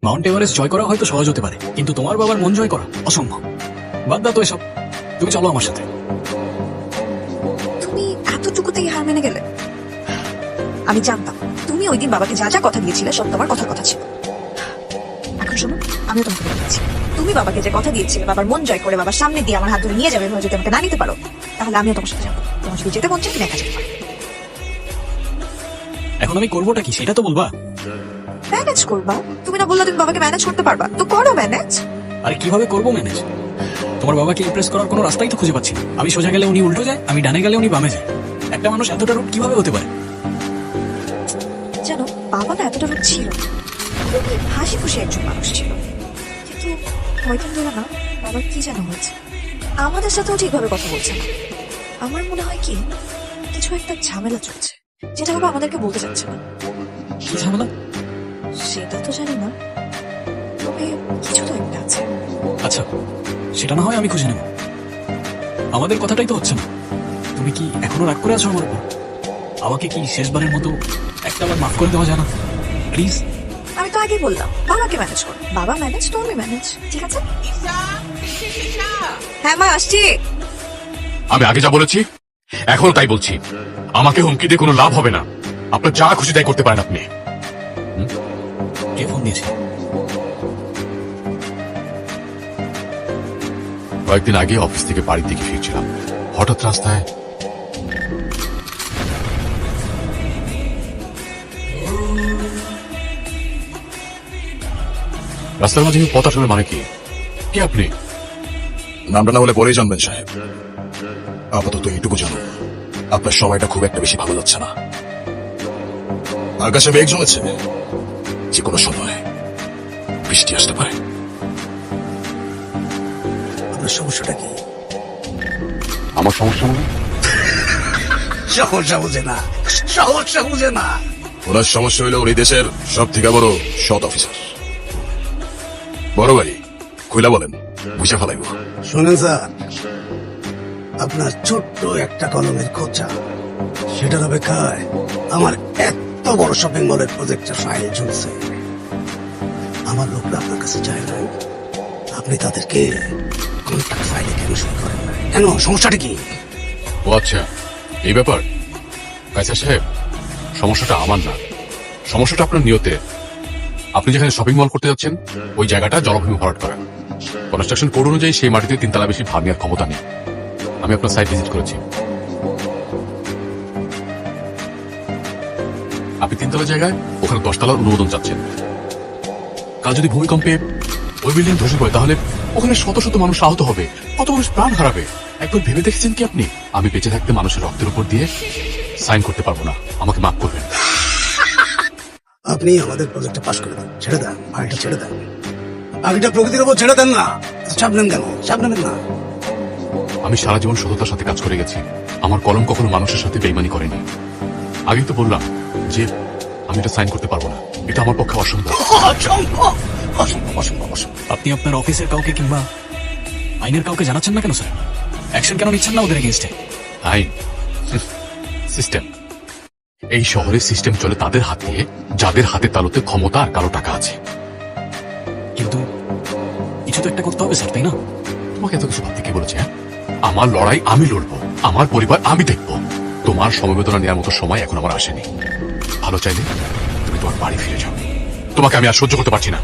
Mount Everest জয় করা হয়তো সহজ হতে পারে, কিন্তু তোমার বাবার মন জয় করা অসম্ভব। বাদ দাও তো এসব, তুমি চলো আমার সাথে। তুমি এতটুকুতেই হার মেনে গেলে? আমি জানতাম তুমি ওই দিন বাবাকে যা যা কথা দিয়েছিলে সব তোমার কথার কথা ছিল। এখন শোনো, আমিও তোমাকে বলে দিচ্ছি, তুমি বাবাকে যে কথা দিয়েছিলে বাবার মন জয় করে বাবার সামনে দিয়ে আমার হাত ধরে নিয়ে যাবে, এভাবে যদি আমাকে না নিতে পারো তাহলে আমিও তোমার সাথে যাবো। তোমার যদি যেতে মন চায় তুমি একা যেতে পারো। এখন আমি করবোটা কি সেটা তো বলবা। ম্যানেজ করবা? তুমি না বললে তুমি বাবাকে ম্যানেজ করতে পারবা, তো করো ম্যানেজ। আরে কিভাবে করবো ম্যানেজ? তোমার বাবাকে ইমপ্রেস করার কোনো রাস্তাই তো খুঁজে পাচ্ছি না। আমি সোজা গেলে উনি উল্টো যায়, আমি ডানে গেলে উনি বামে যায়। একটা মানুষ এতটা রূপ কিভাবে হতে পারে? জানো, বাবা না এতটা রূপ ছিল না। খুবই হাসি খুশি একজন মানুষ ছিল, কিন্তু কয়দিন ধরে না বাবার কি যেন হয়েছে, আমাদের সাথেও ঠিকভাবে কথা বলছে না। আমার মনে হয় কি কিছু একটা ঝামেলা চলছে, যেটা বাবা আমাদেরকে বলতে চাচ্ছে না। কি ঝামেলা? সেটা তো জানি না, তবে কিছু তো একটা আছে। আচ্ছা, সেটা না হয় আমি খুঁজে নেব। আমাদের কথাটাই তো হচ্ছে না। তুমি কি এখনো রাগ করে আছো আমার উপর? আমাকে কি শেষবারের মতো একটা বার মাফ করে দেওয়া যায় না প্লিজ? আমি তো আগেই বললাম বাবাকে ম্যানেজ করো, বাবা ম্যানেজ তুমি ম্যানেজ, ঠিক আছে? হ্যাঁ মা, আসছি। আমি আগে যা বলেছি এখনো তাই বলছি, আমাকে হুমকি দিয়ে কোনো লাভ হবে না। আপনার যা খুশি তাই করতে পারেন আপনি। কে ফোন দিয়েছে? কয়েকদিন আগে অফিস থেকে বাড়ির দিকে ফিরছিলাম, হঠাৎ রাস্তায় রাস্তার মাঝে পথ আসলে মানে কি? কে আপনি? নামটা না বলে পরেই জানবেন সাহেব। আপাতত এইটুকু জানো, আপনার সময়টা খুব একটা বেশি ভালো যাচ্ছে না। আকাশে মেঘ জমেছে, যে কোনো সময় বৃষ্টি আসতে পারে। আপনার সমস্যাটা কি? আমার সমস্যা মানে? সমস্যা বুঝে না, সমস্যা বুঝে না। ওনার সমস্যা হইল উনি দেশের সব থেকে বড় সৎ অফিসার। বড় ভাই খুইলা বলেন, বুঝে ফেলাইব। শোনেন স্যার, আপনার ছোট্ট একটা কলমের খোঁচা, সেটার অপেক্ষায় আমার এত বড় শপিং মলের প্রজেক্টের ফাইল ঝুলছে। আমার লোকরা আপনার কাছে যায় না, আপনি তাদেরকে কন্ট্রাক্ট ফাইলে কেন সই করেন না? কেন, সমস্যাটা কি? ও আচ্ছা, এই ব্যাপার। কাইসার সাহেব, সমস্যাটা আমার না, সমস্যাটা আপনার নিয়তে। আপনি যেখানে শপিং মল করতে যাচ্ছেন ওই জায়গাটা জলভূমি ভরাট করা। কনস্ট্রাকশন কোড অনুযায়ী সেই মাটিতে 3 তলা বেশি ভাগ নেওয়ার ক্ষমতা নেই। আমি আপনার সাইট ভিজিট করেছি। আপনি 3 তলা জায়গায় ওখানে 10 তলার অনুমোদন চাচ্ছেন। কাল যদি ভূমিকম্পে ওই বিল্ডিং ধসে পড়ে তাহলে ওখানে শত শত মানুষ আহত হবে, কত মানুষ প্রাণ হারাবে। একবার ভেবে দেখেছেন কি আপনি? আমি বেঁচে থাকতে মানুষের রক্তের উপর দিয়ে সাইন করতে পারবো না, আমাকে মাফ করবেন। আপনি আমাদের প্রজেক্টটা পাস করে দেন, ছেড়ে দেন, ফাইলটা ছেড়ে দেন। বাকিটা প্রকৃতির উপর ছেড়ে দেন না। চাপ নেন কেন? চাপ নেবেন না। আমি সারা জীবন সততার সাথে কাজ করে গেছি, আমার কলম কখনো মানুষের সাথে বেইমানি করেনি। আগেই তো বললাম যে আমি এটা সাইন করতে পারবো না, এটা আমার পক্ষে অসম্ভব। অসম্ভব, অসম্ভব, অসম্ভব, অসম্ভব। আপনি আপনার অফিসের কাউকে কিংবা আইনের কাউকে জানাচ্ছেন না কেন স্যার? অ্যাকশন কেন নিচ্ছেন না ওদের এগেইনস্টে? আইন, সিস্টেম। এই শহরে সিস্টেম চলে তাদের হাত দিয়ে যাদের হাতে তালুতে ক্ষমতা আর কালো টাকা আছে। কিন্তু কিছু তো একটা করতে হবে স্যার, তাই না? তোমাকে এত কিছু ভাবতে কে বলেছে? হ্যাঁ, আমার লড়াই আমি লড়বো, আমার পরিবার আমি দেখবো। তোমার সমবেদনা নেওয়ার মতো সময় এখন আমার আসেনি। ভালো চাইলে তুমি তোমার বাড়ি ফিরে যাও, তোমাকে আমি আর সহ্য করতে পারছি না।